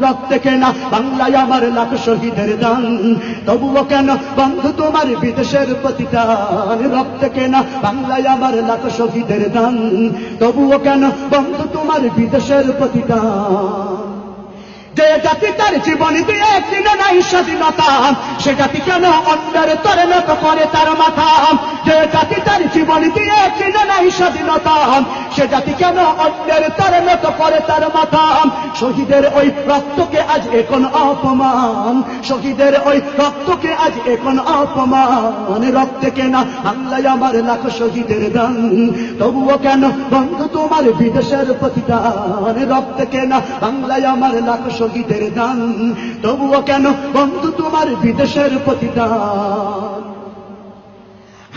রক্তে কেনা বাংলায় আমার লাখ শহীদের দান, তবুও কেন বন্ধু তোমার বিদেশের প্রতিদান। রক্তে কেনা বাংলায় আমার লাখ শহীদের দান, তবুও কেন বন্ধু তোমার বিদেশের প্রতিদান। যে জাতি তার জীবন দিয়ে কিনে নাই স্বাধীনতা, সে জাতি কেন অন্যের তরে নত করে তার মাথা। যে জাতি তার জীবন দিয়ে কিনে নাই স্বাধীনতা, সে জাতি কেন অন্যের তরে নত করে তার মাথা। শহীদের ওই রক্তকে আজ এখন অপমান, শহীদের ওই রক্তকে আজ এখন অপমান। রক্তে কেনা বাংলায় আমার লাখ শহীদের দান, তবুও কেন বন্ধু তোমার বিদেশের প্রতিদান। রক্তে কেনা বাংলায় আমার লাখ শহীদের দান, তবুও কেন বন্ধু তোমার বিদেশের প্রতিদান।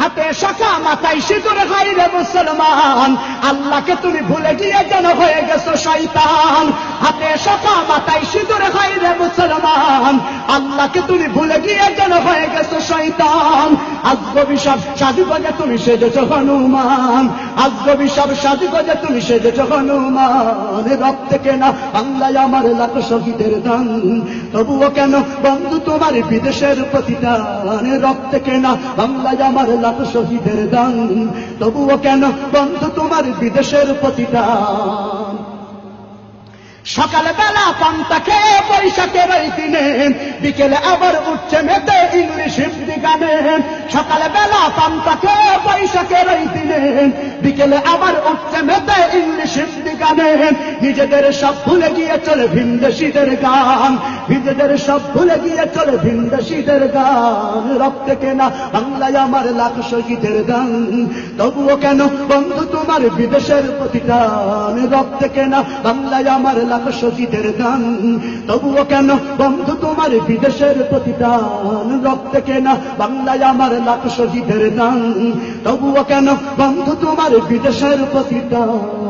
হাতে শাখা মাথায় সিঁদুর হাইরে মুসলমান, আল্লাহকে তুমি ভুলে গিয়ে যেন হয়ে গেছো শয়তান। হাতে শাখা মাথায় সিঁদুর হাইরে মুসলমান, আল্লাহকে তুমি ভুলে গিয়ে যেন হয়ে গেছো শয়তান। আজগবি সব সাজগোজে তুমি সেজেছো হনুমান, আজগবি সব সাজগোজে তুমি সেজেছো হনুমান। রক্তে কেনা বাংলায় আমার লাখ শহীদের দান, তবুও কেন বন্ধু তোমার বিদেশের প্রতিদান। রক্তে কেনা বাংলায় আমার লাখ শহীদের দান, তবুও কেন বন্ধু তোমার বিদেশের প্রতিদান। সকালবেলা পান্তা খেয়ে বৈশাখের ওই দিনে, বিকেলে আবার উঠছে মেতে ইংলিশ হিন্দি গানে। সকালবেলা পান্তা খেয়ে বৈশাখের ওই দিনে, বিকেলে আবার উঠছে মেতে ইংলিশ হিন্দি গানে। নিজেদের সব ভুলে গিয়ে চলে ভিনদেশীদের গান, নিজেদের সব ভুলে গিয়ে চলে ভিনদেশীদের গান। রক্তে কেনা বাংলায় আমার লাখ শহীদের দান, তবুও কেন বন্ধু তোমার বিদেশের প্রতিদান। রক্তে কেনা বাংলায় আমার লাখ শহীদের দান, তবুও কেন বন্ধু তোমার বিদেশের প্রতিদান। রক্তে কেনা বাংলায় আমার লাখ শহীদের দান, তবুও কেন বন্ধু তোমার বিদেশের প্রতিদান।